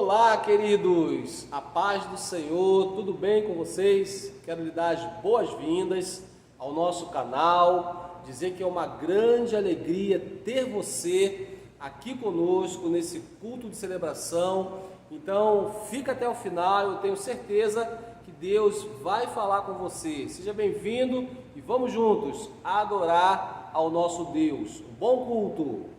Olá, queridos, a paz do Senhor, tudo bem com vocês? Quero lhe dar as boas-vindas ao nosso canal, dizer que é uma grande alegria ter você aqui conosco nesse culto de celebração. Então, fica até o final, eu tenho certeza que Deus vai falar com você. Seja bem-vindo e vamos juntos adorar ao nosso Deus. Um bom culto!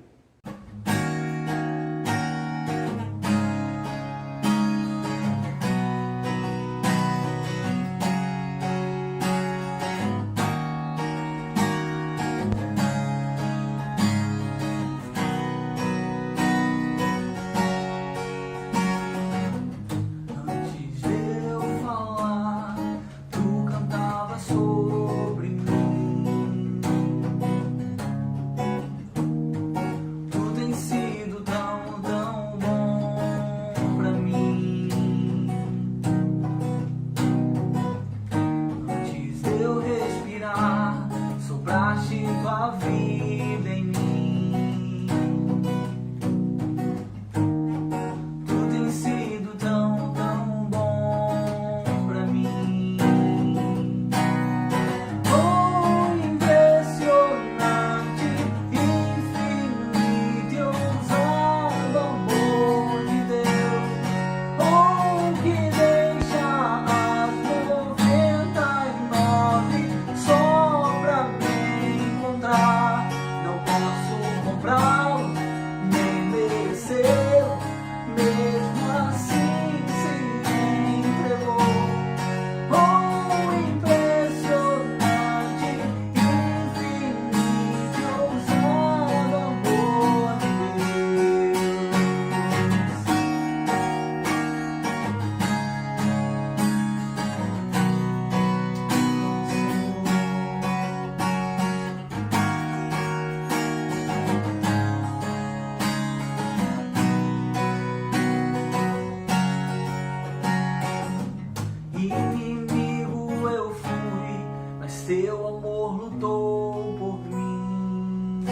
Teu amor lutou por mim.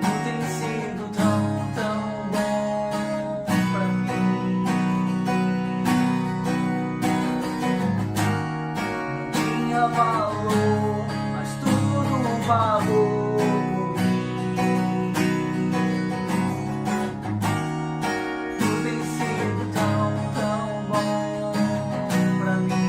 Tu tem sido tão bom pra mim. Não tinha valor, mas tudo pagou por mim. Tu tem sido tão bom pra mim.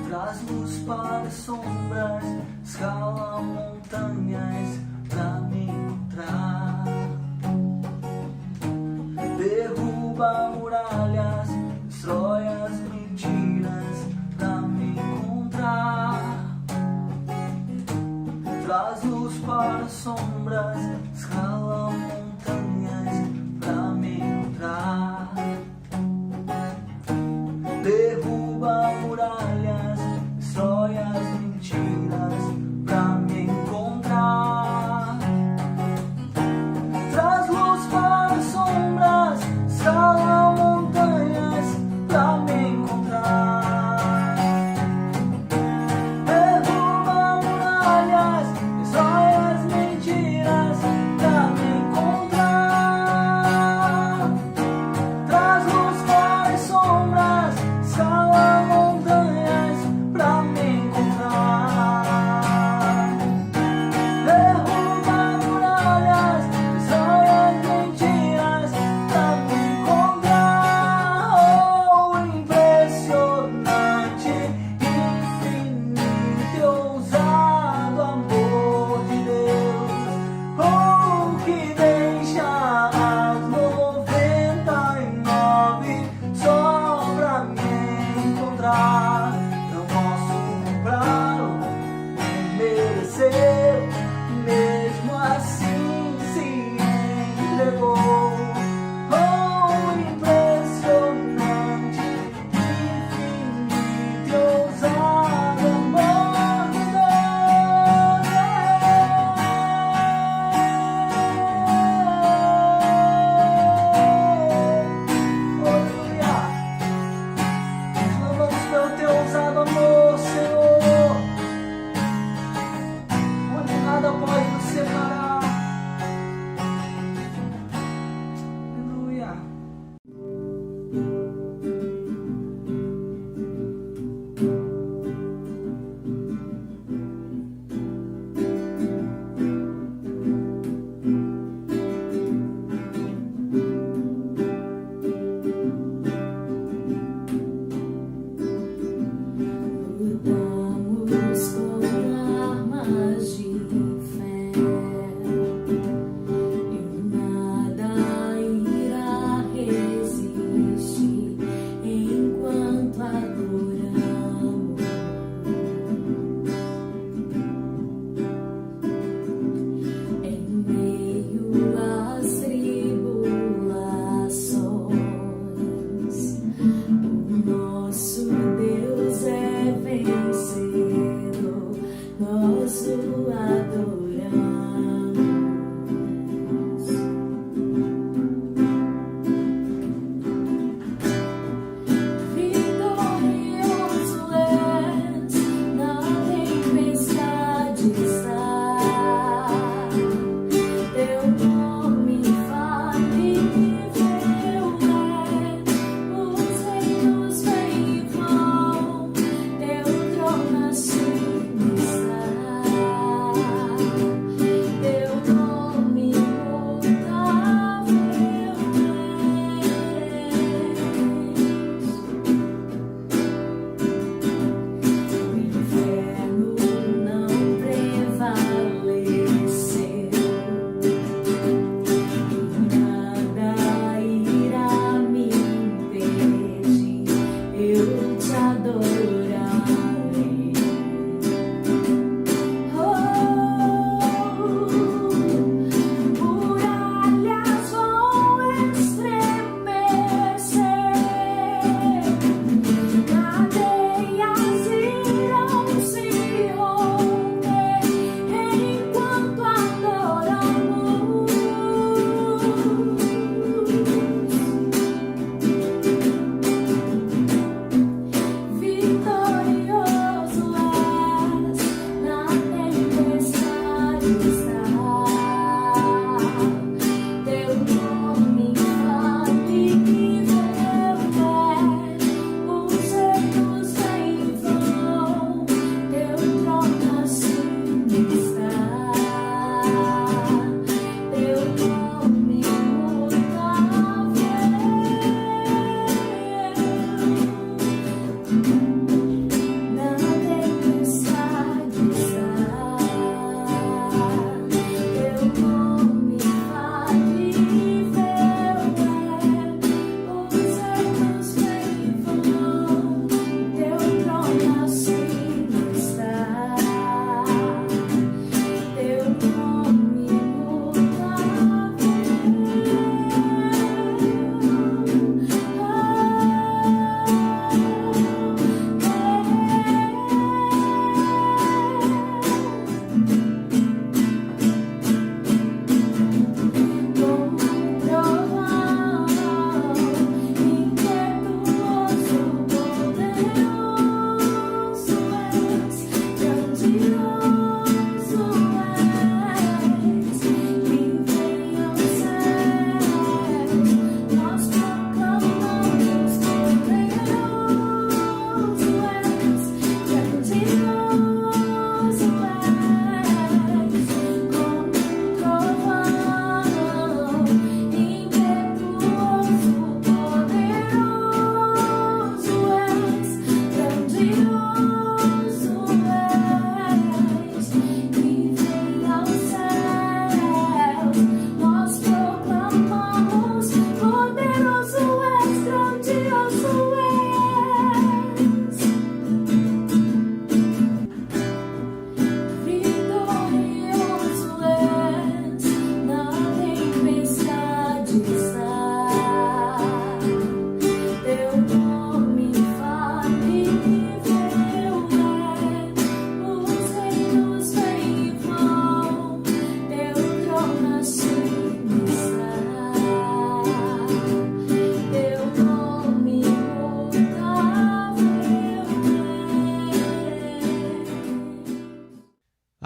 Traz luz para sombras, escala montanhas pra me encontrar. Derruba muralhas, destrói as mentiras pra me encontrar. Traz luz para sombras, escala montanhas pra me encontrar. Derruba muralhas, destrói as mentiras pra me encontrar. Traz luz para sombras, escala montanhas pra me encontrar. Derruba muralhas, destrói as mentiras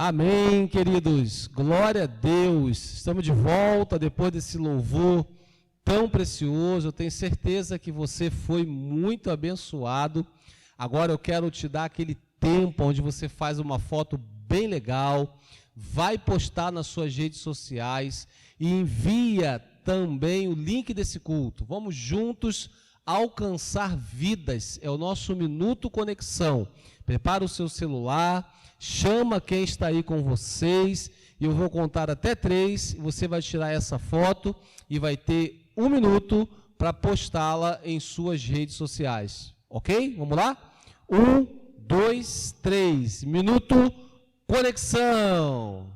Amém, queridos. Glória a Deus. Estamos de volta depois desse louvor tão precioso. Eu tenho certeza que você foi muito abençoado. Agora eu quero te dar aquele tempo onde você faz uma foto bem legal, vai postar nas suas redes sociais e envia também o link desse culto. Vamos juntos alcançar vidas. É o nosso Minuto Conexão. Prepara o seu celular, chama quem está aí com vocês, e eu vou contar até 3, e você vai tirar essa foto e vai ter 1 minuto para postá-la em suas redes sociais. Ok? Vamos lá? 1, 2, 3. Minuto Conexão.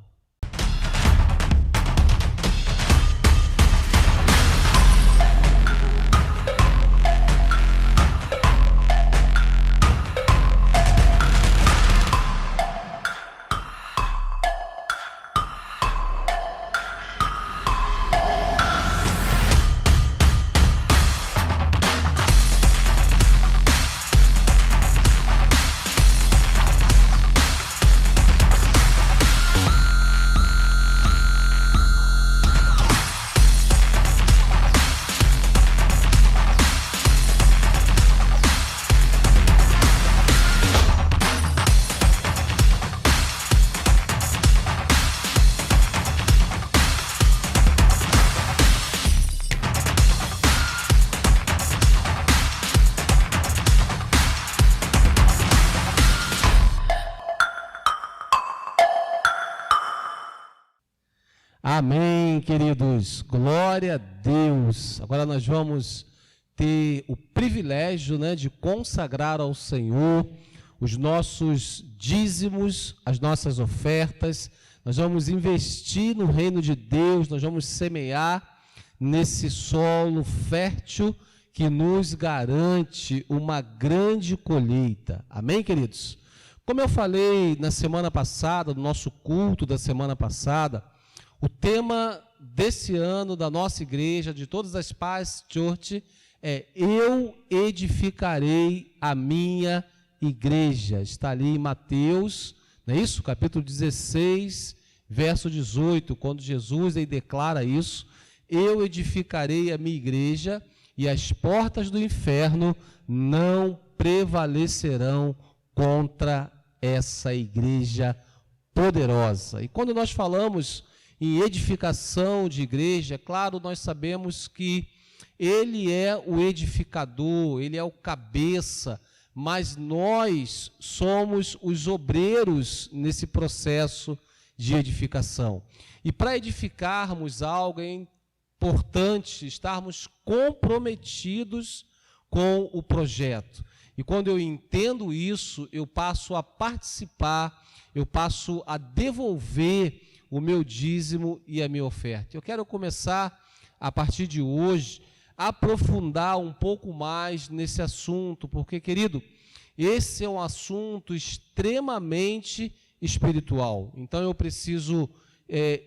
Amém, queridos. Glória a Deus. Agora nós vamos ter o privilégio, de consagrar ao Senhor os nossos dízimos, as nossas ofertas. Nós vamos investir no reino de Deus, nós vamos semear nesse solo fértil que nos garante uma grande colheita. Amém, queridos? Como eu falei na semana passada, no nosso culto da semana passada, o tema desse ano da nossa igreja, de todas as Paz Church, é Eu edificarei a minha igreja. Está ali em Mateus, não é isso? Capítulo 16, verso 18, quando Jesus aí declara isso: Eu edificarei a minha igreja e as portas do inferno não prevalecerão contra essa igreja poderosa. E quando nós falamos em edificação de igreja, claro, nós sabemos que Ele é o edificador, Ele é o cabeça, mas nós somos os obreiros nesse processo de edificação. E para edificarmos algo é importante estarmos comprometidos com o projeto. E quando eu entendo isso, eu passo a participar, eu passo a devolver o meu dízimo e a minha oferta. Eu quero começar, a partir de hoje, a aprofundar um pouco mais nesse assunto, porque, querido, esse é um assunto extremamente espiritual. Então, eu preciso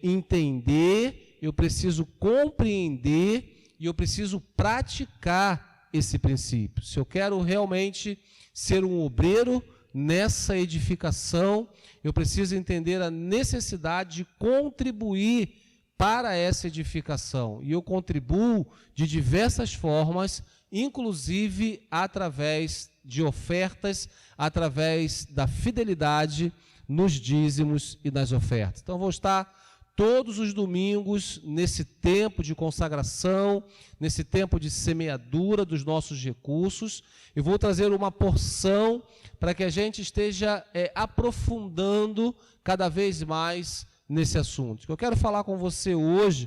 entender, eu preciso compreender e eu preciso praticar esse princípio. Se eu quero realmente ser um obreiro nessa edificação, eu preciso entender a necessidade de contribuir para essa edificação. E eu contribuo de diversas formas, inclusive através de ofertas, através da fidelidade nos dízimos e nas ofertas. Então, eu vou estar todos os domingos nesse tempo de consagração, nesse tempo de semeadura dos nossos recursos. Eu vou trazer uma porção para que a gente esteja aprofundando cada vez mais nesse assunto. O que eu quero falar com você hoje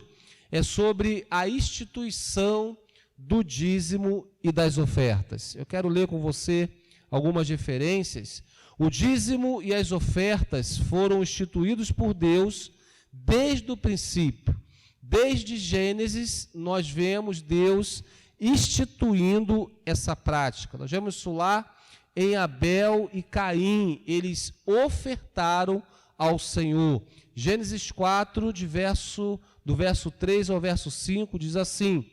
é sobre a instituição do dízimo e das ofertas. Eu quero ler com você algumas referências. O dízimo e as ofertas foram instituídos por Deus desde o princípio. Desde Gênesis, nós vemos Deus instituindo essa prática. Nós vemos isso lá em Abel e Caim, eles ofertaram ao Senhor. Gênesis 4, do verso 3 ao verso 5, diz assim: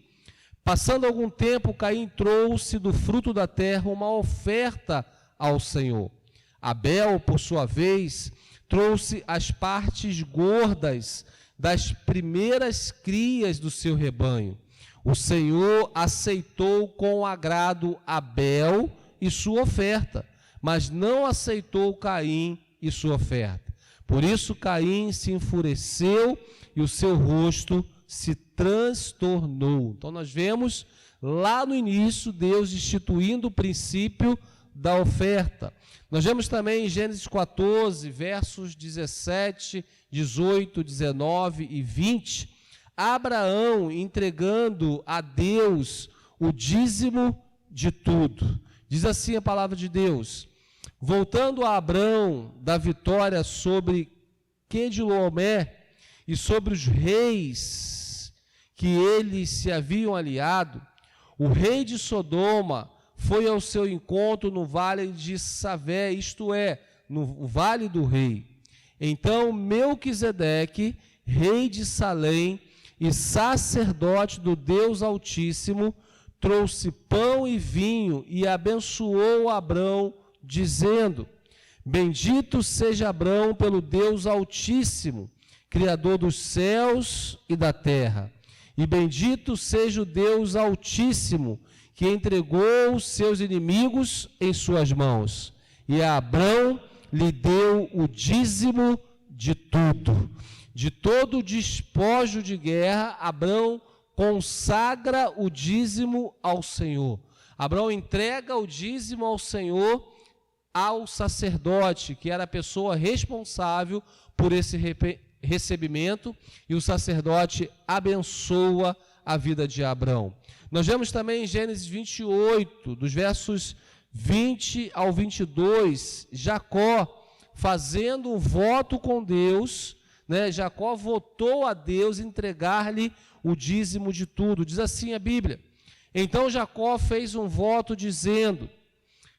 Passando algum tempo, Caim trouxe do fruto da terra uma oferta ao Senhor. Abel, por sua vez, trouxe as partes gordas das primeiras crias do seu rebanho. O Senhor aceitou com agrado Abel e sua oferta, mas não aceitou Caim e sua oferta. Por isso Caim se enfureceu e o seu rosto se transtornou. Então nós vemos lá no início Deus instituindo o princípio da oferta. Nós vemos também em Gênesis 14, versos 17, 18, 19 e 20, Abraão entregando a Deus o dízimo de tudo. Diz assim a palavra de Deus: voltando a Abrão da vitória sobre Quedorlaomé e sobre os reis que eles se haviam aliado, o rei de Sodoma foi ao seu encontro no vale de Savé, isto é, no vale do rei. Então Melquisedeque, rei de Salém e sacerdote do Deus Altíssimo, trouxe pão e vinho e abençoou Abrão, dizendo: bendito seja Abrão pelo Deus Altíssimo, Criador dos céus e da terra. E bendito seja o Deus Altíssimo, que entregou os seus inimigos em suas mãos. E a Abrão lhe deu o dízimo de tudo. De todo o despojo de guerra, Abrão consagra o dízimo ao Senhor. Abrão entrega o dízimo ao Senhor, ao sacerdote, que era a pessoa responsável por esse recebimento, e o sacerdote abençoa a vida de Abrão. Nós vemos também em Gênesis 28, dos versos 20 ao 22, Jacó fazendo um voto com Deus, né? Jacó votou a Deus entregar-lhe o dízimo de tudo. Diz assim a Bíblia: então Jacó fez um voto dizendo: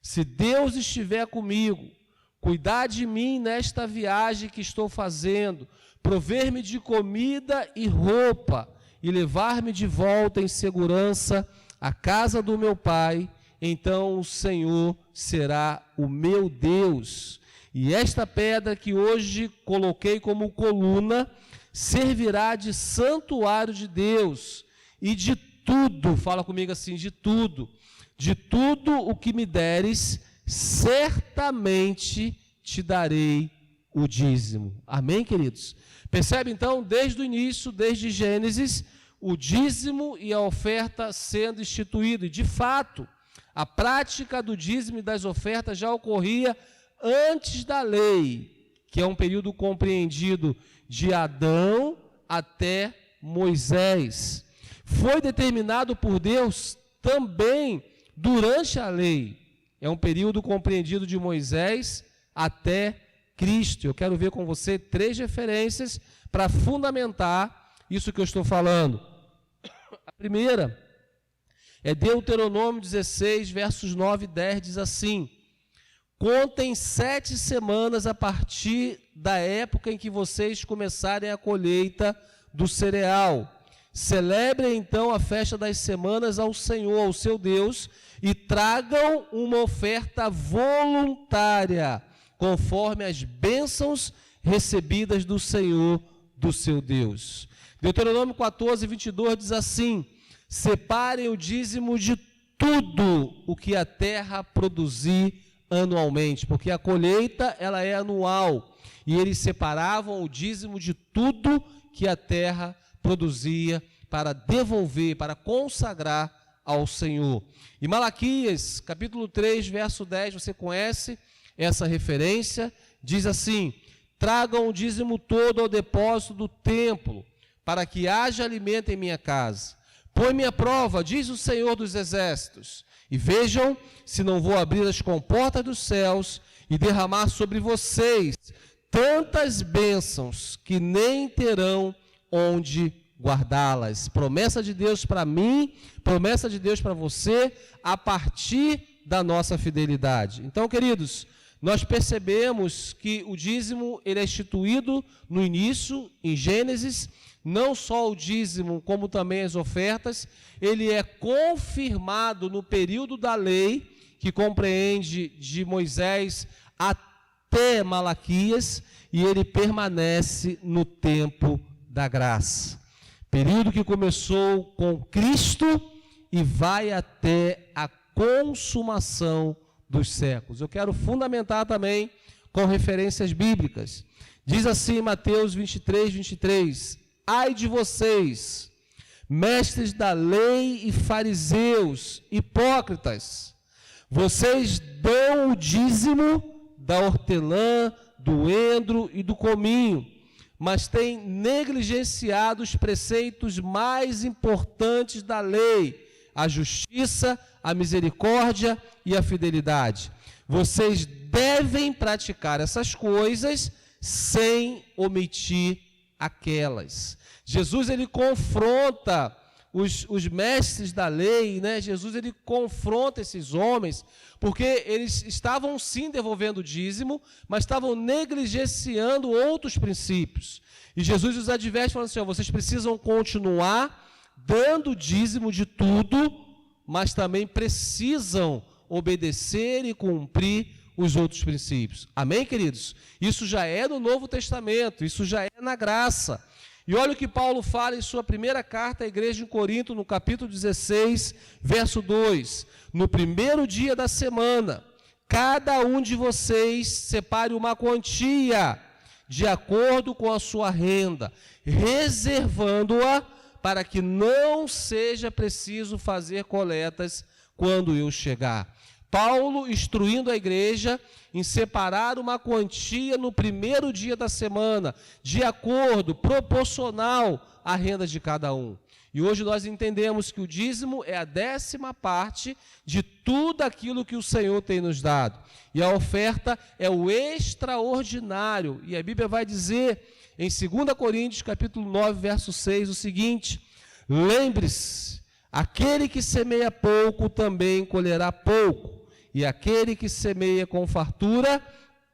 se Deus estiver comigo, cuidar de mim nesta viagem que estou fazendo, prover-me de comida e roupa, e levar-me de volta em segurança à casa do meu pai, então o Senhor será o meu Deus. E esta pedra que hoje coloquei como coluna, servirá de santuário de Deus, e de tudo, fala comigo assim, de tudo o que me deres, certamente te darei o dízimo. Amém, queridos? Percebe então, desde o início, desde Gênesis, o dízimo e a oferta sendo instituído. E de fato, a prática do dízimo e das ofertas já ocorria antes da lei, que é um período compreendido de Adão até Moisés. Foi determinado por Deus também durante a lei. É um período compreendido de Moisés até Cristo. Eu quero ver com você 3 referências para fundamentar isso que eu estou falando. A primeira é Deuteronômio 16, versos 9 e 10, diz assim: contem 7 semanas a partir da época em que vocês começarem a colheita do cereal. Celebrem então a festa das semanas ao Senhor, ao seu Deus, e tragam uma oferta voluntária, conforme as bênçãos recebidas do Senhor, do seu Deus. Deuteronômio 14, 22 diz assim: separem o dízimo de tudo o que a terra produzir anualmente, porque a colheita ela é anual, e eles separavam o dízimo de tudo que a terra produzia para devolver, para consagrar ao Senhor. E Malaquias, capítulo 3, verso 10, você conhece essa referência, diz assim: tragam o dízimo todo ao depósito do templo, para que haja alimento em minha casa. Põe-me à prova, diz o Senhor dos Exércitos, e vejam se não vou abrir as comportas dos céus e derramar sobre vocês tantas bênçãos que nem terão onde guardá-las. Promessa de Deus para mim, promessa de Deus para você, a partir da nossa fidelidade. Então, queridos, nós percebemos que o dízimo ele é instituído no início, em Gênesis. Não só o dízimo, como também as ofertas, ele é confirmado no período da lei, que compreende de Moisés até Malaquias, e ele permanece no tempo da graça. Período que começou com Cristo e vai até a consumação dos séculos. Eu quero fundamentar também com referências bíblicas. Diz assim Mateus 23, 23: ai de vocês, mestres da lei e fariseus, hipócritas, vocês dão o dízimo da hortelã, do endro e do cominho, mas têm negligenciado os preceitos mais importantes da lei, a justiça, a misericórdia e a fidelidade. Vocês devem praticar essas coisas sem omitir aquelas. Jesus, ele confronta os mestres da lei, né? Jesus, ele confronta esses homens, porque eles estavam sim devolvendo o dízimo, mas estavam negligenciando outros princípios. E Jesus os adverte, falando assim: ó, vocês precisam continuar dando o dízimo de tudo, mas também precisam obedecer e cumprir os outros princípios. Amém, queridos? Isso já é no Novo Testamento, isso já é na graça. E olha o que Paulo fala em sua primeira carta à igreja em Corinto, no capítulo 16, verso 2. No primeiro dia da semana, cada um de vocês separe uma quantia de acordo com a sua renda, reservando-a para que não seja preciso fazer coletas quando eu chegar. Paulo instruindo a igreja em separar uma quantia no primeiro dia da semana, de acordo, proporcional à renda de cada um. E hoje nós entendemos que o dízimo é a 10ª parte de tudo aquilo que o Senhor tem nos dado. E a oferta é o extraordinário. E a Bíblia vai dizer em 2 Coríntios, capítulo 9, verso 6, o seguinte: lembre-se, aquele que semeia pouco também colherá pouco, e aquele que semeia com fartura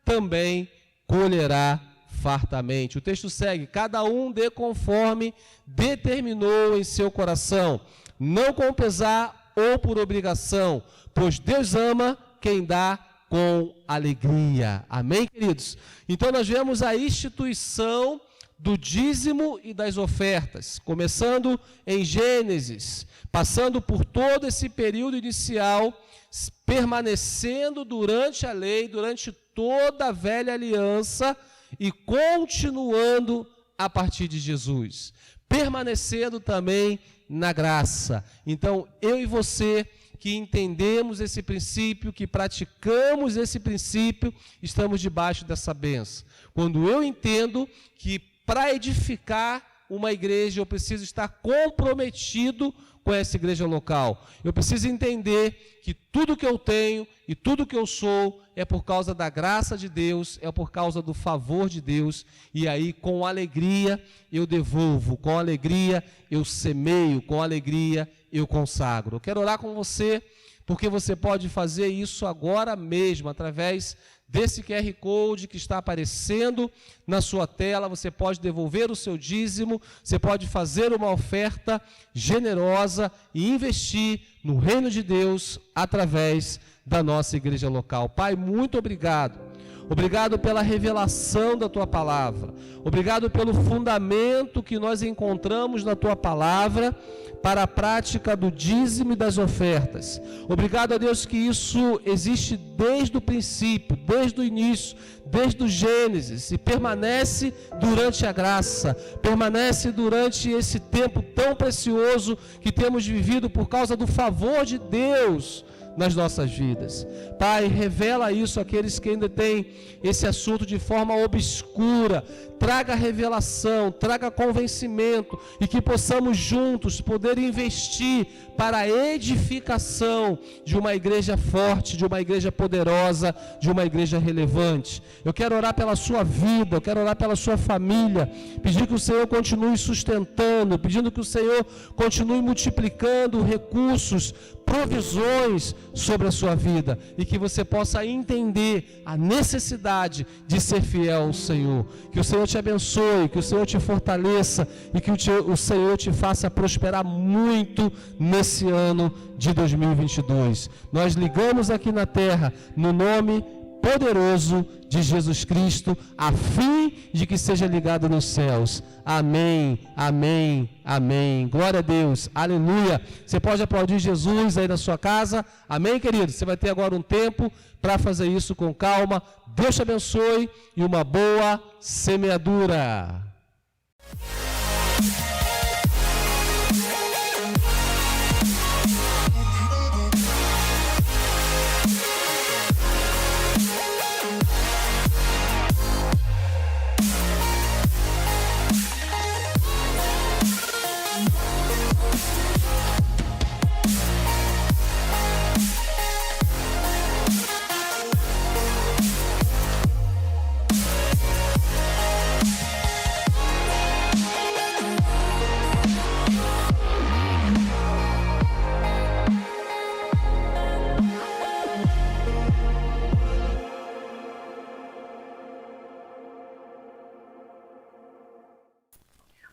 também colherá fartamente. O texto segue: cada um dê conforme determinou em seu coração, não com pesar ou por obrigação, pois Deus ama quem dá com alegria. Amém, queridos? Então nós vemos a instituição do dízimo e das ofertas, começando em Gênesis, passando por todo esse período inicial, permanecendo durante a lei, durante toda a velha aliança e continuando a partir de Jesus, permanecendo também na graça. Então, eu e você que entendemos esse princípio, que praticamos esse princípio, estamos debaixo dessa bênção. Quando eu entendo que para edificar uma igreja eu preciso estar comprometido com essa igreja local, eu preciso entender que tudo que eu tenho e tudo que eu sou é por causa da graça de Deus, é por causa do favor de Deus, e aí com alegria eu devolvo, com alegria eu semeio, com alegria eu consagro. Eu quero orar com você, porque você pode fazer isso agora mesmo, através desse QR Code que está aparecendo na sua tela. Você pode devolver o seu dízimo, você pode fazer uma oferta generosa e investir no reino de Deus através da nossa igreja local. Pai, muito obrigado. Obrigado pela revelação da Tua palavra. Obrigado pelo fundamento que nós encontramos na Tua palavra para a prática do dízimo e das ofertas. Obrigado a Deus que isso existe desde o princípio, desde o início, desde o Gênesis, e permanece durante a graça, permanece durante esse tempo tão precioso que temos vivido por causa do favor de Deus nas nossas vidas. Pai, revela isso àqueles que ainda têm esse assunto de forma obscura. Traga revelação, traga convencimento, e que possamos juntos poder investir para a edificação de uma igreja forte, de uma igreja poderosa, de uma igreja relevante. Eu quero orar pela sua vida, eu quero orar pela sua família, pedir que o Senhor continue sustentando, pedindo que o Senhor continue multiplicando recursos, provisões sobre a sua vida, e que você possa entender a necessidade de ser fiel ao Senhor. Que o Senhor te abençoe, que o Senhor te fortaleça, e que o Senhor te faça prosperar muito nesse ano de 2022. Nós ligamos aqui na terra no nome poderoso de Jesus Cristo, a fim de que seja ligado nos céus. Amém, amém, amém. Glória a Deus, aleluia. Você pode aplaudir Jesus aí na sua casa. Amém, querido? Você vai ter agora um tempo para fazer isso com calma. Deus te abençoe e uma boa semeadura.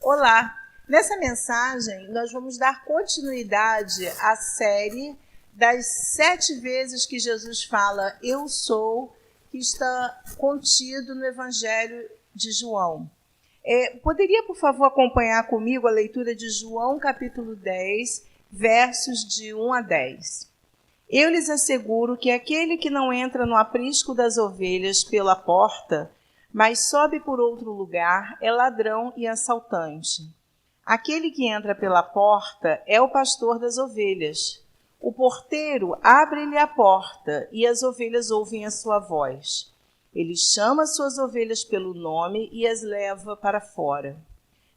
Olá! Nessa mensagem, nós vamos dar continuidade à série das 7 vezes que Jesus fala "Eu sou", que está contido no Evangelho de João. Poderia, por favor, acompanhar comigo a leitura de João, capítulo 10, versos de 1 a 10. Eu lhes asseguro que aquele que não entra no aprisco das ovelhas pela porta, mas sobe por outro lugar, é ladrão e assaltante. Aquele que entra pela porta é o pastor das ovelhas. O porteiro abre-lhe a porta e as ovelhas ouvem a sua voz. Ele chama suas ovelhas pelo nome e as leva para fora.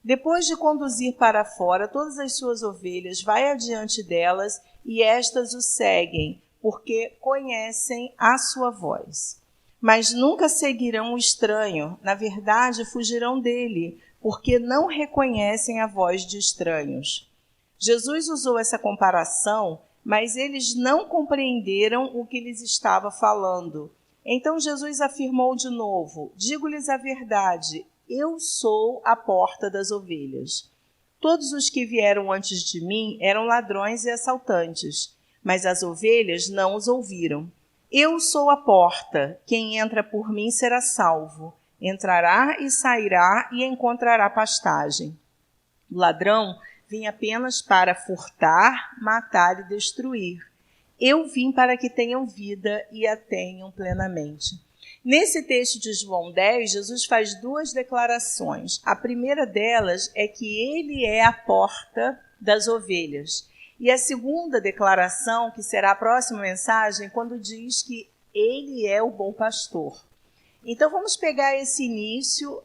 Depois de conduzir para fora todas as suas ovelhas, vai adiante delas e estas o seguem, porque conhecem a sua voz. Mas nunca seguirão o estranho, na verdade fugirão dele, porque não reconhecem a voz de estranhos. Jesus usou essa comparação, mas eles não compreenderam o que lhes estava falando. Então Jesus afirmou de novo: digo-lhes a verdade, eu sou a porta das ovelhas. Todos os que vieram antes de mim eram ladrões e assaltantes, mas as ovelhas não os ouviram. Eu sou a porta, quem entra por mim será salvo. Entrará e sairá e encontrará pastagem. O ladrão vem apenas para furtar, matar e destruir. Eu vim para que tenham vida e a tenham plenamente. Nesse texto de João 10, Jesus faz 2 declarações. A primeira delas é que ele é a porta das ovelhas. E a segunda declaração, que será a próxima mensagem, quando diz que ele é o bom pastor. Então vamos pegar esse início.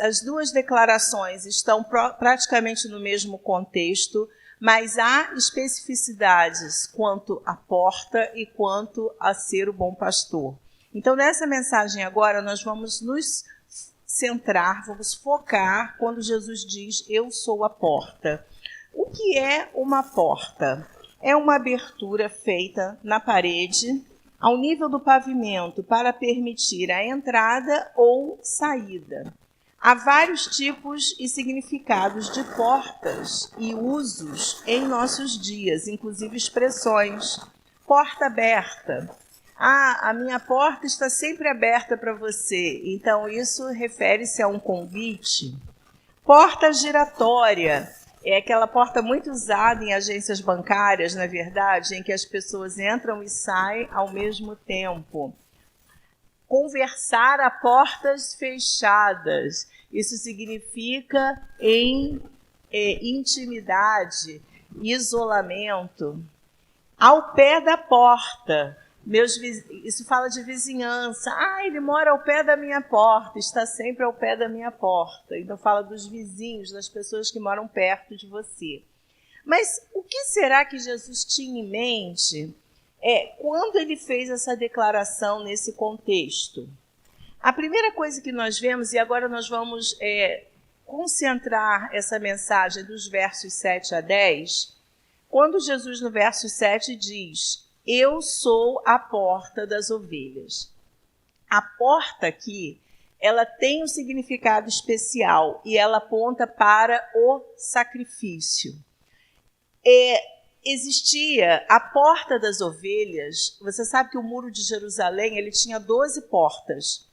As duas declarações estão praticamente no mesmo contexto, mas há especificidades quanto à porta e quanto a ser o bom pastor. Então nessa mensagem agora nós vamos nos centrar, vamos focar quando Jesus diz eu sou a porta. O que é uma porta? É uma abertura feita na parede, ao nível do pavimento, para permitir a entrada ou saída. Há vários tipos e significados de portas e usos em nossos dias, inclusive expressões. Porta aberta. A minha porta está sempre aberta para você. Então, isso refere-se a um convite. Porta giratória. É aquela porta muito usada em agências bancárias, na verdade, em que as pessoas entram e saem ao mesmo tempo. Conversar a portas fechadas. Isso significa em intimidade, isolamento. Ao pé da porta. Isso fala de vizinhança. Ele mora ao pé da minha porta, está sempre ao pé da minha porta. Então fala dos vizinhos, das pessoas que moram perto de você. Mas o que será que Jesus tinha em mente quando ele fez essa declaração nesse contexto? A primeira coisa que nós vemos, e agora nós vamos concentrar essa mensagem dos versos 7 a 10, quando Jesus no verso 7 diz: eu sou a porta das ovelhas. A porta aqui, ela tem um significado especial e ela aponta para o sacrifício. existia a porta das ovelhas. Você sabe que o muro de Jerusalém ele tinha 12 portas.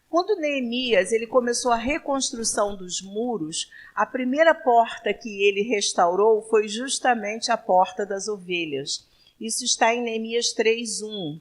Quando Neemias ele começou a reconstrução dos muros, a primeira porta que ele restaurou foi justamente a porta das ovelhas. Isso está em Neemias 3:1.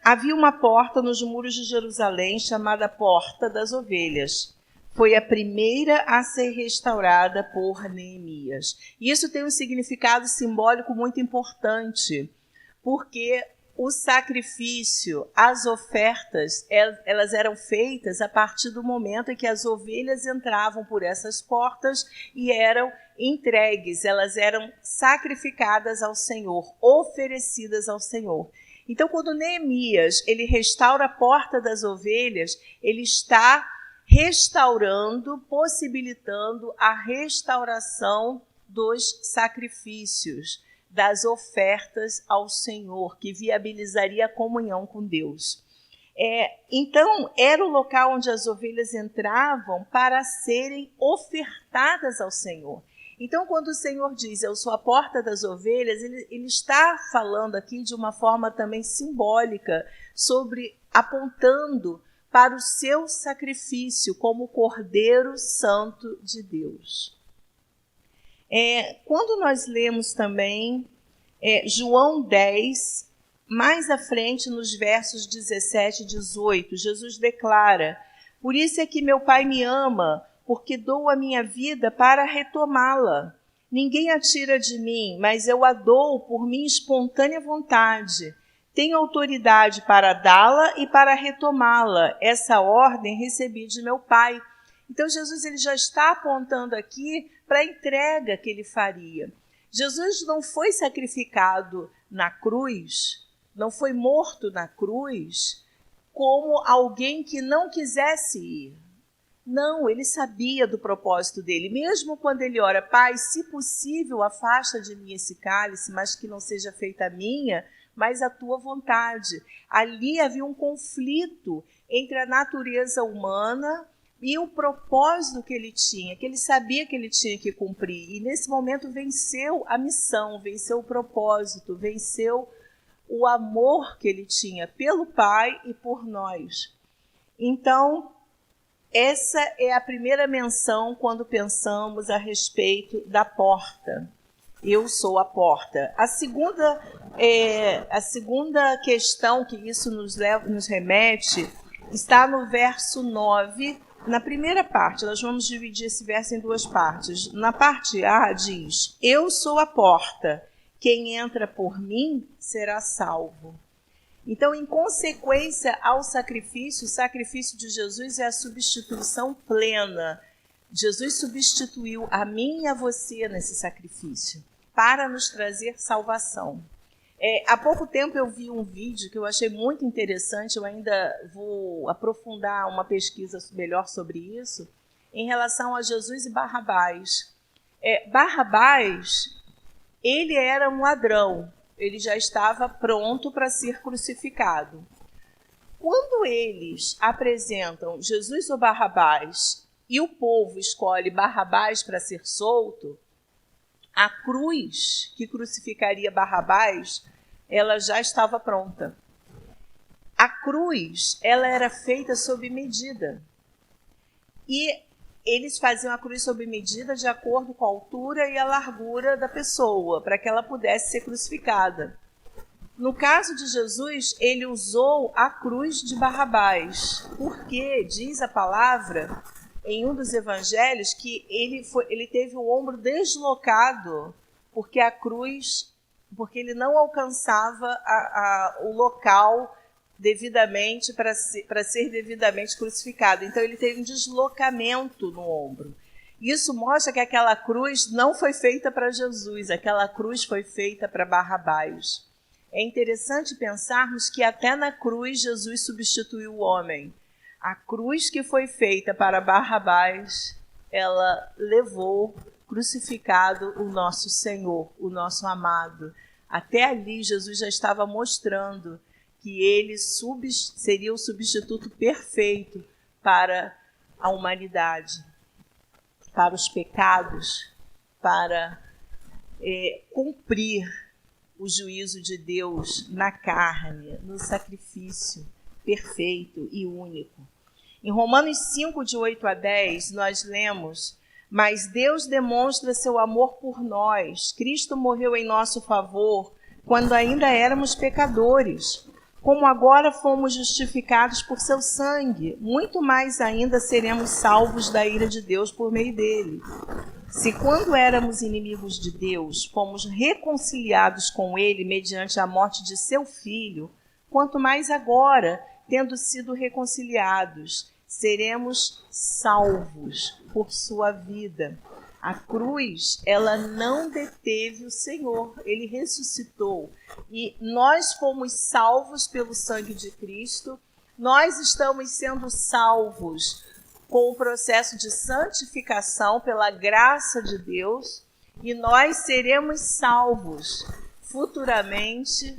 Havia uma porta nos muros de Jerusalém chamada Porta das Ovelhas. Foi a primeira a ser restaurada por Neemias. E isso tem um significado simbólico muito importante, porque o sacrifício, as ofertas, elas eram feitas a partir do momento em que as ovelhas entravam por essas portas e eram entregues, elas eram sacrificadas ao Senhor, oferecidas ao Senhor. Então, quando Neemias ele restaura a porta das ovelhas, ele está restaurando, possibilitando a restauração dos sacrifícios, das ofertas ao Senhor, que viabilizaria a comunhão com Deus. Então, era o local onde as ovelhas entravam para serem ofertadas ao Senhor. Então, quando o Senhor diz, eu sou a porta das ovelhas, ele está falando aqui de uma forma também simbólica, apontando para o seu sacrifício como Cordeiro Santo de Deus. Quando nós lemos também João 10, mais à frente nos versos 17 e 18, Jesus declara, por isso é que meu Pai me ama, porque dou a minha vida para retomá-la. Ninguém a tira de mim, mas eu a dou por minha espontânea vontade. Tenho autoridade para dá-la e para retomá-la. Essa ordem recebi de meu Pai. Então, Jesus ele já está apontando aqui para a entrega que ele faria. Jesus não foi sacrificado na cruz, não foi morto na cruz como alguém que não quisesse ir. Não, ele sabia do propósito dele. Mesmo quando ele ora, Pai, se possível, afasta de mim esse cálice, mas que não seja feita a minha, mas a tua vontade. Ali havia um conflito entre a natureza humana e o propósito que ele tinha, que ele sabia que ele tinha que cumprir. E nesse momento venceu a missão, venceu o propósito, venceu o amor que ele tinha pelo Pai e por nós. Então, essa é a primeira menção quando pensamos a respeito da porta. Eu sou a porta. A segunda questão que isso nos remete está no verso 9. Na primeira parte, nós vamos dividir esse verso em duas partes. Na parte A diz, eu sou a porta, quem entra por mim será salvo. Então, em consequência ao sacrifício, o sacrifício de Jesus é a substituição plena. Jesus substituiu a mim e a você nesse sacrifício, para nos trazer salvação. Há pouco tempo eu vi um vídeo que eu achei muito interessante, eu ainda vou aprofundar uma pesquisa melhor sobre isso, em relação a Jesus e Barrabás. Barrabás, ele era um ladrão, ele já estava pronto para ser crucificado. Quando eles apresentam Jesus ou Barrabás e o povo escolhe Barrabás para ser solto, a cruz que crucificaria Barrabás, ela já estava pronta. A cruz, ela era feita sob medida. E eles faziam a cruz sob medida de acordo com a altura e a largura da pessoa, para que ela pudesse ser crucificada. No caso de Jesus, ele usou a cruz de Barrabás, porque diz a palavra em um dos evangelhos que ele teve o ombro deslocado porque ele não alcançava o local devidamente para ser devidamente crucificado. Então ele teve um deslocamento no ombro. Isso mostra que aquela cruz não foi feita para Jesus, aquela cruz foi feita para Barrabás. É interessante pensarmos que até na cruz Jesus substituiu o homem. A cruz que foi feita para Barrabás, ela levou crucificado o nosso Senhor, o nosso amado. Até ali Jesus já estava mostrando que ele seria o substituto perfeito para a humanidade, para os pecados, para cumprir o juízo de Deus na carne, no sacrifício perfeito e único. Em Romanos 5, de 8 a 10, nós lemos: mas Deus demonstra seu amor por nós. Cristo morreu em nosso favor quando ainda éramos pecadores. Como agora fomos justificados por seu sangue, muito mais ainda seremos salvos da ira de Deus por meio dele. Se quando éramos inimigos de Deus, fomos reconciliados com ele mediante a morte de seu filho, quanto mais agora, tendo sido reconciliados, seremos salvos por sua vida. A cruz, ela não deteve o Senhor, ele ressuscitou. E nós fomos salvos pelo sangue de Cristo, nós estamos sendo salvos com o processo de santificação pela graça de Deus, e nós seremos salvos futuramente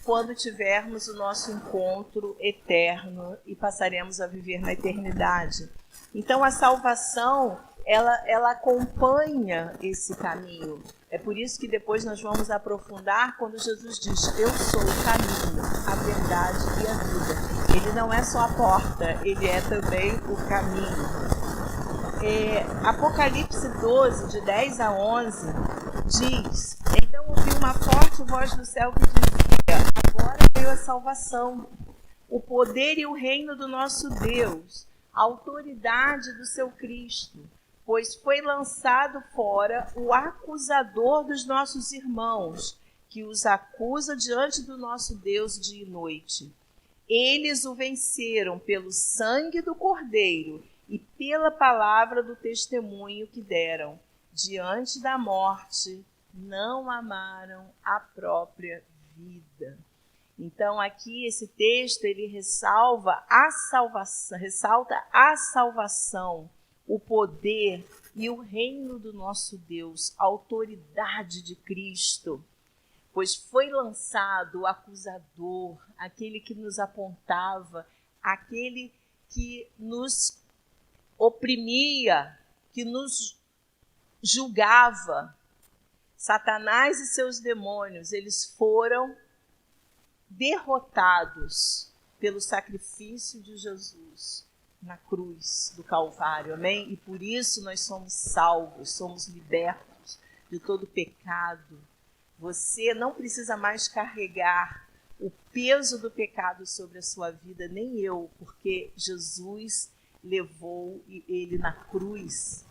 quando tivermos o nosso encontro eterno e passaremos a viver na eternidade. Então a salvação, ela acompanha esse caminho. É por isso que depois nós vamos aprofundar quando Jesus diz: eu sou o caminho, a verdade e a vida. Ele não é só a porta, ele é também o caminho. Apocalipse 12, de 10 a 11, diz: então ouvi uma forte voz do céu que dizia: agora veio a salvação, o poder e o reino do nosso Deus, a autoridade do seu Cristo, pois foi lançado fora o acusador dos nossos irmãos, que os acusa diante do nosso Deus dia e noite. Eles o venceram pelo sangue do Cordeiro e pela palavra do testemunho que deram. Diante da morte, não amaram a própria vida. Então, aqui esse texto, ele ressalta a salvação, o poder e o reino do nosso Deus, a autoridade de Cristo. Pois foi lançado o acusador, aquele que nos apontava, aquele que nos oprimia, que nos julgava. Satanás e seus demônios, eles foram derrotados pelo sacrifício de Jesus na cruz do Calvário, amém? E por isso nós somos salvos, somos libertos de todo pecado. Você não precisa mais carregar o peso do pecado sobre a sua vida, nem eu, porque Jesus levou ele na cruz,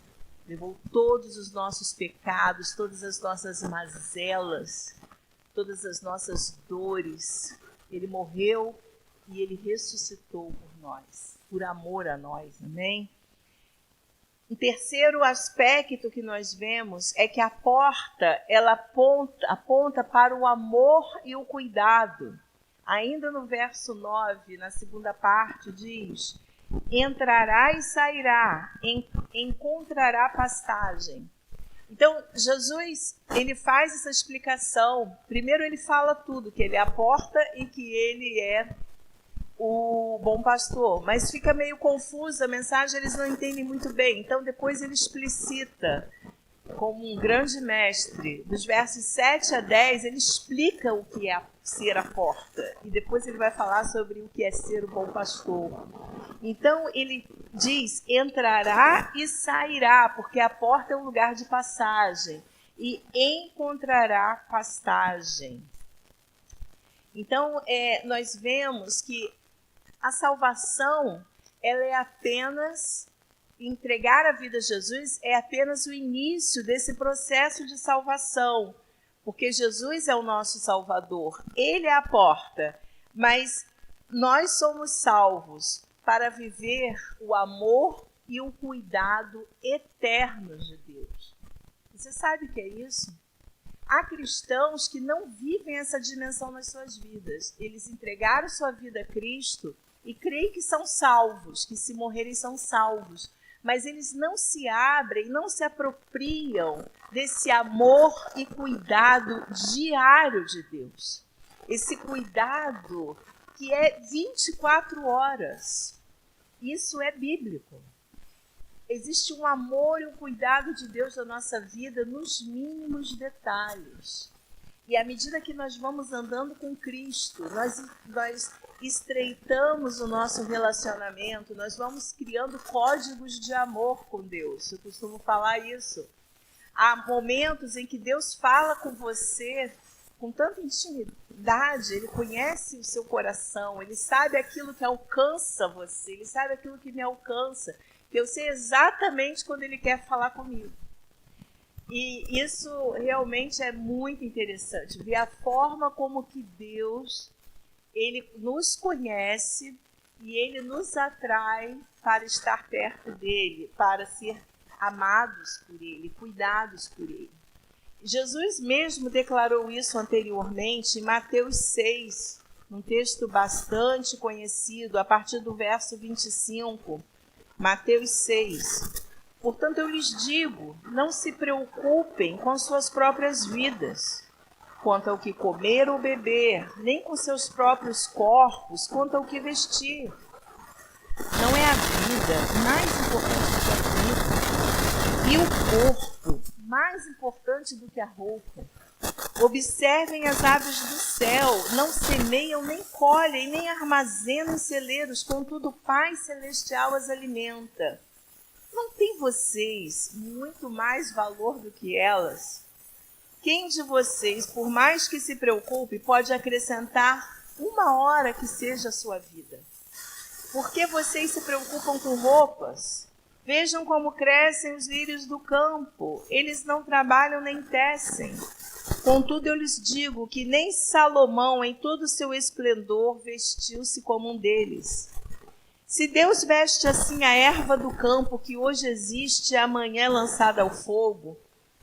levou todos os nossos pecados, todas as nossas mazelas, todas as nossas dores. Ele morreu e ele ressuscitou por nós, por amor a nós, amém? Um terceiro aspecto que nós vemos é que a porta, ela aponta para o amor e o cuidado. Ainda no verso 9, na segunda parte, diz: entrará e sairá, encontrará pastagem. Então, Jesus, ele faz essa explicação. Primeiro ele fala tudo, que ele é a porta e que ele é o bom pastor, mas fica meio confusa a mensagem, eles não entendem muito bem. Então depois ele explicita, como um grande mestre, dos versos 7 a 10, ele explica o que é ser a porta, e depois ele vai falar sobre o que é ser o bom pastor. Então ele diz: entrará e sairá, porque a porta é um lugar de passagem, e encontrará pastagem. Então nós vemos que a salvação, ela é apenas, entregar a vida a Jesus é apenas o início desse processo de salvação, porque Jesus é o nosso Salvador, ele é a porta, mas nós somos salvos para viver o amor e o cuidado eternos de Deus. Você sabe o que é isso? Há cristãos que não vivem essa dimensão nas suas vidas. Eles entregaram sua vida a Cristo e creem que são salvos, que se morrerem são salvos. Mas eles não se abrem, não se apropriam desse amor e cuidado diário de Deus. Esse cuidado que é 24 horas. Isso é bíblico. existe um amor e um cuidado de Deus da nossa vida nos mínimos detalhes. E à medida que nós vamos andando com Cristo, nós estreitamos o nosso relacionamento, nós vamos criando códigos de amor com Deus. Eu costumo falar isso. Há momentos em que Deus fala com você com tanta intimidade, Ele conhece o seu coração, Ele sabe aquilo que alcança você, Ele sabe aquilo que me alcança, que eu sei exatamente quando Ele quer falar comigo. E isso realmente é muito interessante, ver a forma como que Deus, Ele nos conhece e Ele nos atrai para estar perto dEle, para ser amados por Ele, cuidados por Ele. Jesus mesmo declarou isso anteriormente em Mateus 6, um texto bastante conhecido, a partir do verso 25, Mateus 6. Portanto, eu lhes digo, não se preocupem com suas próprias vidas, quanto ao que comer ou beber, nem com seus próprios corpos, quanto ao que vestir. Não é a vida mais importante do que a vida, e o corpo mais importante do que a roupa. Observem as aves do céu, não semeiam, nem colhem, nem armazenam em celeiros, contudo o Pai Celestial as alimenta. Não tem vocês muito mais valor do que elas? Quem de vocês, por mais que se preocupe, pode acrescentar uma hora que seja a sua vida? Por que vocês se preocupam com roupas? Vejam como crescem os lírios do campo. Eles não trabalham nem tecem. Contudo, eu lhes digo que nem Salomão, em todo o seu esplendor, vestiu-se como um deles. Se Deus veste assim a erva do campo, que hoje existe e amanhã é lançada ao fogo,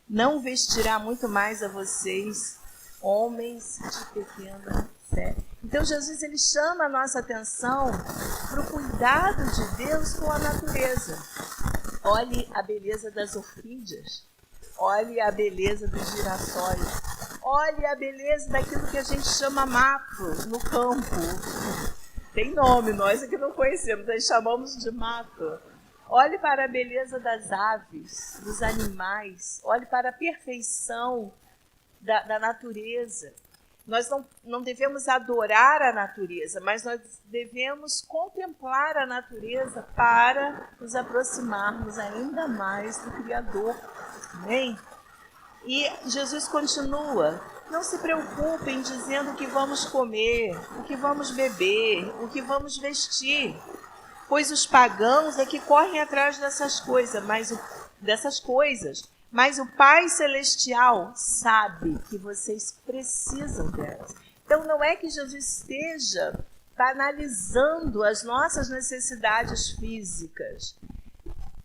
não vestirá muito mais a vocês, homens de pequena fé. Então Jesus ele chama a nossa atenção para o cuidado de Deus com a natureza. Olhe a beleza das orquídeas, olhe a beleza dos girassóis, olhe a beleza daquilo que a gente chama mato no campo. Tem nome, nós aqui não conhecemos, nós chamamos de mato. Olhe para a beleza das aves, dos animais, olhe para a perfeição da natureza. Nós não devemos adorar a natureza, mas nós devemos contemplar a natureza para nos aproximarmos ainda mais do Criador. Amém? E Jesus continua, não se preocupem dizendo o que vamos comer, o que vamos beber, o que vamos vestir, pois os pagãos é que correm atrás dessas coisas, mas o Pai Celestial sabe que vocês precisam delas. Então não é que Jesus esteja banalizando as nossas necessidades físicas,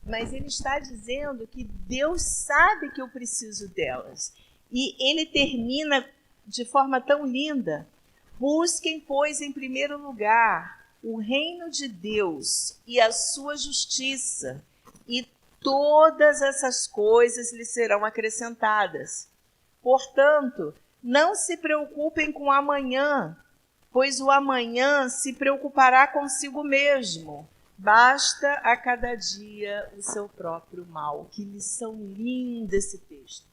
mas ele está dizendo que Deus sabe que eu preciso delas. E ele termina de forma tão linda. Busquem, pois, em primeiro lugar, o reino de Deus e a sua justiça, e todas essas coisas lhe serão acrescentadas. Portanto, não se preocupem com o amanhã, pois o amanhã se preocupará consigo mesmo. Basta a cada dia o seu próprio mal. Que lição linda esse texto.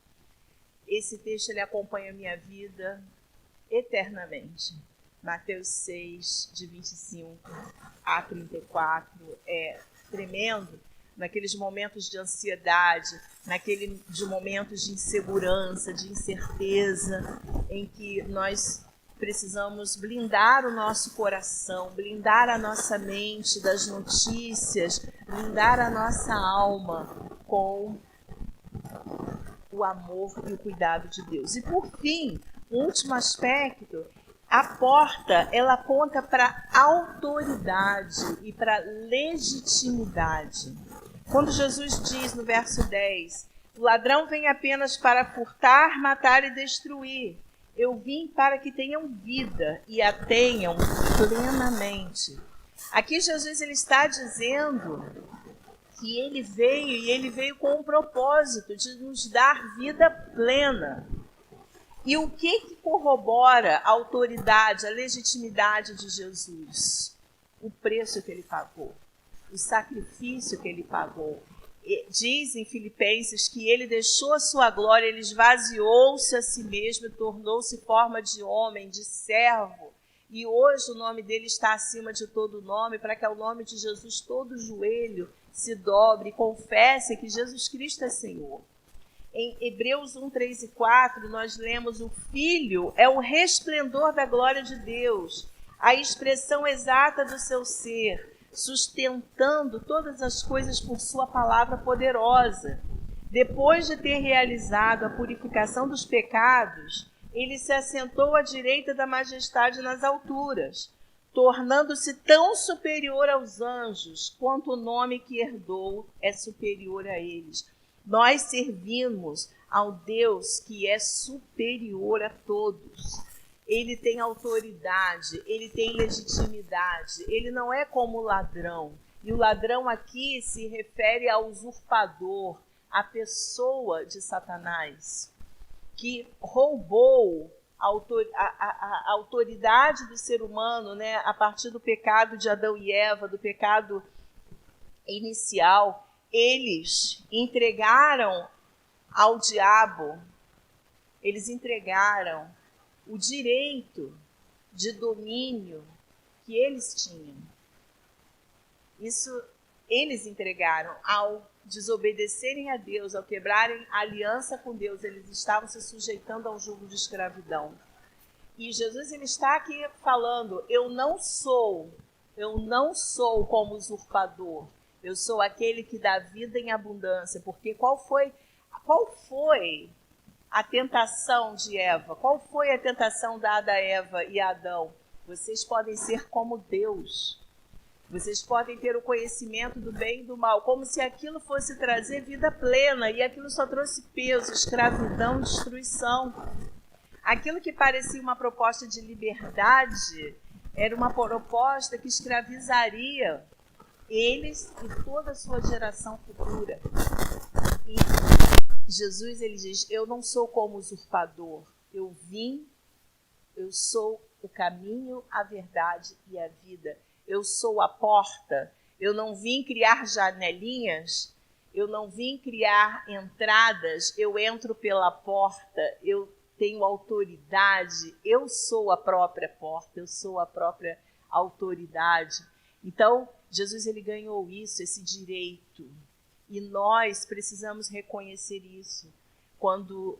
Esse texto ele acompanha a minha vida eternamente. Mateus 6, de 25 a 34, é tremendo. Naqueles momentos de ansiedade, de momentos de insegurança, de incerteza, em que nós precisamos blindar o nosso coração, blindar a nossa mente das notícias, blindar a nossa alma com o amor e o cuidado de Deus. E por fim, o último aspecto, a porta, ela aponta para a autoridade e para a legitimidade. Quando Jesus diz no verso 10, o ladrão vem apenas para furtar, matar e destruir. Eu vim para que tenham vida e a tenham plenamente. Aqui Jesus ele está dizendo que ele veio com um propósito de nos dar vida plena. E o que corrobora a autoridade, a legitimidade de Jesus? O preço que ele pagou, o sacrifício que ele pagou. Diz em Filipenses que ele deixou a sua glória, ele esvaziou-se a si mesmo e tornou-se forma de homem, de servo. E hoje o nome dele está acima de todo nome, para que ao nome de Jesus todo joelho se dobre e confesse que Jesus Cristo é Senhor. Em Hebreus 1, 3 e 4, nós lemos: o Filho é o resplendor da glória de Deus, a expressão exata do seu ser, sustentando todas as coisas por sua palavra poderosa. Depois de ter realizado a purificação dos pecados, ele se assentou à direita da majestade nas alturas, tornando-se tão superior aos anjos, quanto o nome que herdou é superior a eles. Nós servimos ao Deus que é superior a todos. Ele tem autoridade, ele tem legitimidade, ele não é como o ladrão. E o ladrão aqui se refere ao usurpador, a pessoa de Satanás, que roubou a autoridade do ser humano, né, a partir do pecado de Adão e Eva, do pecado inicial. Eles entregaram ao diabo, eles entregaram o direito de domínio que eles tinham. Isso eles entregaram ao desobedecerem a Deus, ao quebrarem a aliança com Deus. Eles estavam se sujeitando ao jugo de escravidão. E Jesus, ele está aqui falando: eu não sou como usurpador. Eu sou aquele que dá vida em abundância. Porque qual foi a tentação de Eva? Qual foi a tentação dada a Eva e a Adão? Vocês podem ser como Deus. Vocês podem ter o conhecimento do bem e do mal, como se aquilo fosse trazer vida plena, e aquilo só trouxe peso, escravidão, destruição. Aquilo que parecia uma proposta de liberdade era uma proposta que escravizaria eles e toda a sua geração futura. E Jesus, ele diz: eu não sou como usurpador, eu sou o caminho, a verdade e a vida. Eu sou a porta. Eu não vim criar janelinhas, eu não vim criar entradas, eu entro pela porta, eu tenho autoridade, eu sou a própria porta, eu sou a própria autoridade. Então, Jesus, ele ganhou isso, esse direito. E nós precisamos reconhecer isso quando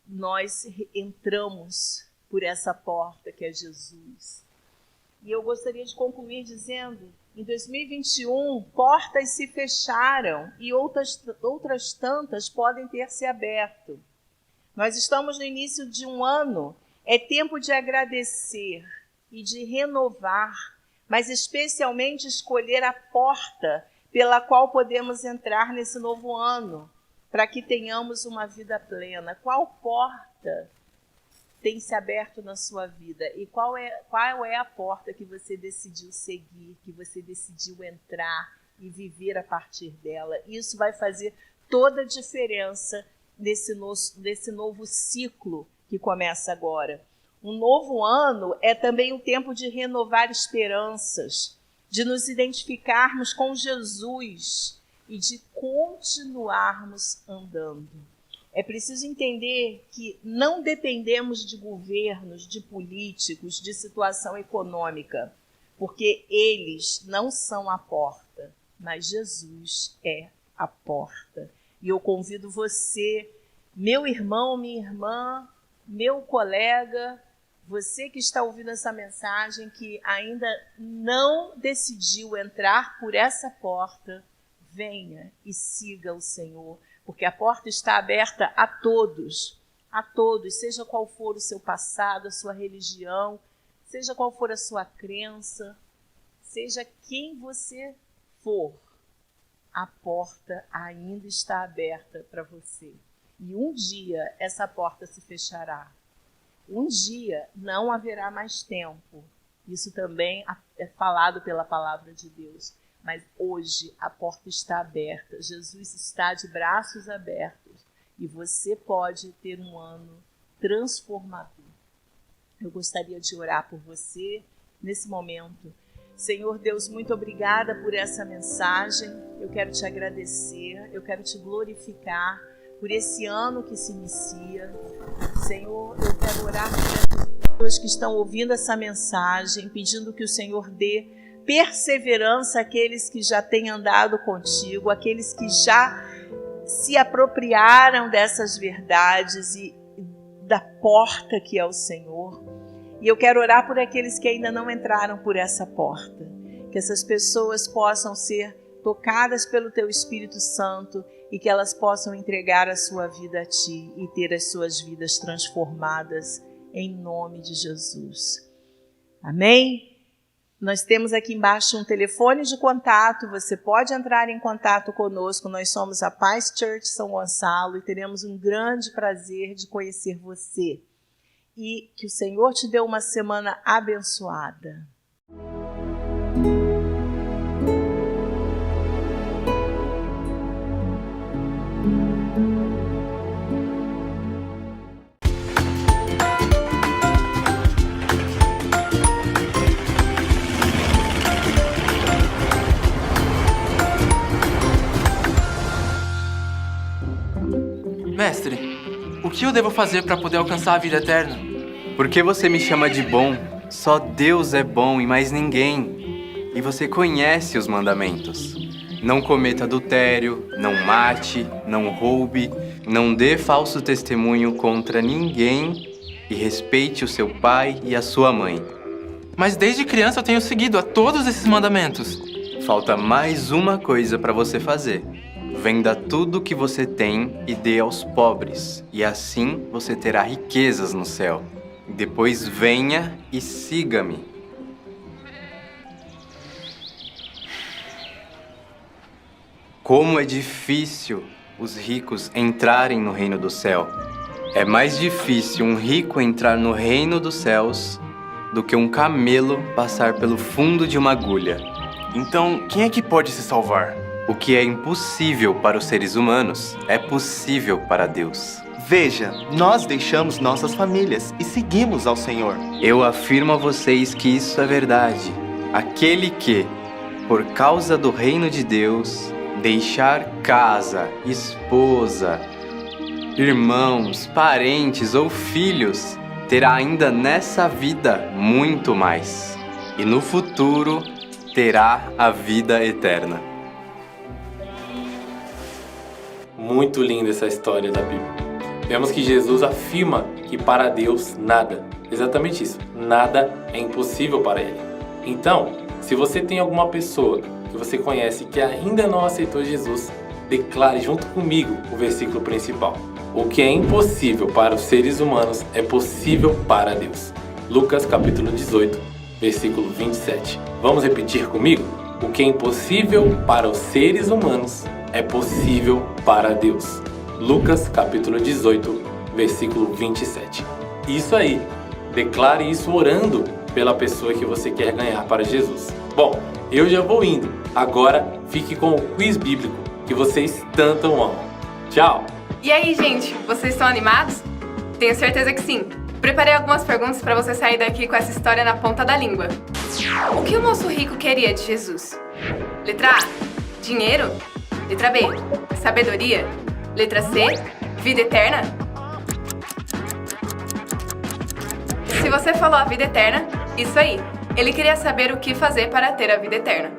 nós entramos por essa porta que é Jesus. E eu gostaria de concluir dizendo: em 2021, portas se fecharam e outras tantas podem ter se aberto. Nós estamos no início de um ano, é tempo de agradecer e de renovar, mas especialmente escolher a porta pela qual podemos entrar nesse novo ano, para que tenhamos uma vida plena. Qual porta tem se aberto na sua vida? E qual é a porta que você decidiu seguir, que você decidiu entrar e viver a partir dela? Isso vai fazer toda a diferença nesse novo ciclo que começa agora. Um novo ano é também um tempo de renovar esperanças, de nos identificarmos com Jesus e de continuarmos andando. É preciso entender que não dependemos de governos, de políticos, de situação econômica, porque eles não são a porta, mas Jesus é a porta. E eu convido você, meu irmão, minha irmã, meu colega, você que está ouvindo essa mensagem, que ainda não decidiu entrar por essa porta, venha e siga o Senhor. Porque a porta está aberta a todos, seja qual for o seu passado, a sua religião, seja qual for a sua crença, seja quem você for, a porta ainda está aberta para você. E um dia essa porta se fechará. Um dia não haverá mais tempo. Isso também é falado pela palavra de Deus. Mas hoje a porta está aberta, Jesus está de braços abertos e você pode ter um ano transformador. Eu gostaria de orar por você nesse momento, Senhor Deus, muito obrigada por essa mensagem. Eu quero te agradecer, eu quero te glorificar por esse ano que se inicia. Senhor, eu quero orar por essas pessoas que estão ouvindo essa mensagem, pedindo que o Senhor dê perseverança àqueles que já têm andado contigo, aqueles que já se apropriaram dessas verdades e da porta que é o Senhor. E eu quero orar por aqueles que ainda não entraram por essa porta, que essas pessoas possam ser tocadas pelo Teu Espírito Santo e que elas possam entregar a sua vida a Ti e ter as suas vidas transformadas em nome de Jesus. Amém? Nós temos aqui embaixo um telefone de contato, você pode entrar em contato conosco, nós somos a Paz Church São Gonçalo e teremos um grande prazer de conhecer você. E que o Senhor te dê uma semana abençoada. Mestre, o que eu devo fazer para poder alcançar a vida eterna? Por que você me chama de bom? Só Deus é bom e mais ninguém. E você conhece os mandamentos. Não cometa adultério, não mate, não roube, não dê falso testemunho contra ninguém e respeite o seu pai e a sua mãe. Mas desde criança eu tenho seguido a todos esses mandamentos. Falta mais uma coisa para você fazer. Venda tudo que você tem e dê aos pobres, e assim você terá riquezas no céu. Depois venha e siga-me. Como é difícil os ricos entrarem no reino do céu. É mais difícil um rico entrar no reino dos céus do que um camelo passar pelo fundo de uma agulha. Então, quem é que pode se salvar? O que é impossível para os seres humanos é possível para Deus. Veja, nós deixamos nossas famílias e seguimos ao Senhor. Eu afirmo a vocês que isso é verdade. Aquele que, por causa do reino de Deus, deixar casa, esposa, irmãos, parentes ou filhos, terá ainda nessa vida muito mais. E no futuro, terá a vida eterna. Muito linda essa história da Bíblia. Vemos que Jesus afirma que para Deus nada, exatamente isso, nada é impossível para Ele. Então, se você tem alguma pessoa que você conhece que ainda não aceitou Jesus, declare junto comigo o versículo principal. O que é impossível para os seres humanos é possível para Deus. Lucas capítulo 18, versículo 27. Vamos repetir comigo? O que é impossível para os seres humanos é possível para Deus. Lucas capítulo 18, versículo 27. Isso aí, declare isso orando pela pessoa que você quer ganhar para Jesus. Bom, eu já vou indo. Agora fique com o quiz bíblico que vocês tanto amam. Tchau! E aí, gente, vocês estão animados? Tenho certeza que sim. Preparei algumas perguntas para você sair daqui com essa história na ponta da língua. O que o moço rico queria de Jesus? Letra A, dinheiro. Letra B, sabedoria. Letra C, vida eterna. Se você falou a vida eterna, isso aí. Ele queria saber o que fazer para ter a vida eterna.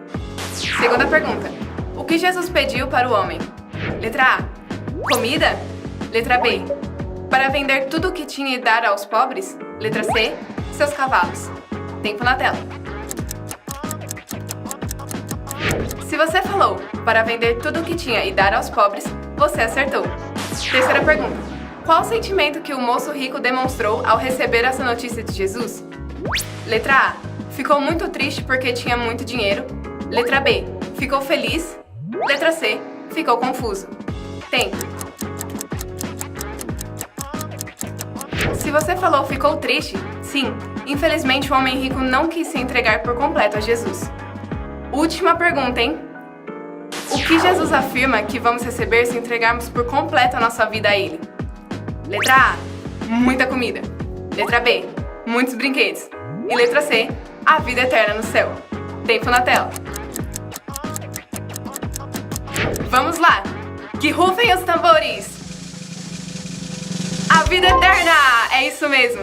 Segunda pergunta. O que Jesus pediu para o homem? Letra A, comida. Letra B, para vender tudo o que tinha e dar aos pobres. Letra C, seus cavalos. Tempo na tela. Se você falou para vender tudo o que tinha e dar aos pobres, você acertou. Terceira pergunta. Qual o sentimento que o moço rico demonstrou ao receber essa notícia de Jesus? Letra A. Ficou muito triste porque tinha muito dinheiro. Letra B. Ficou feliz. Letra C. Ficou confuso. Tempo. Se você falou ficou triste, sim, infelizmente o homem rico não quis se entregar por completo a Jesus. Última pergunta, hein? O que Jesus afirma que vamos receber se entregarmos por completo a nossa vida a Ele? Letra A, muita comida. Letra B, muitos brinquedos. E letra C, a vida eterna no céu. Tempo na tela. Vamos lá! Que rufem os tambores! A vida eterna! É isso mesmo!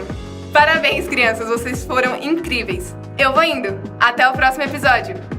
Parabéns, crianças, vocês foram incríveis! Eu vou indo! Até o próximo episódio!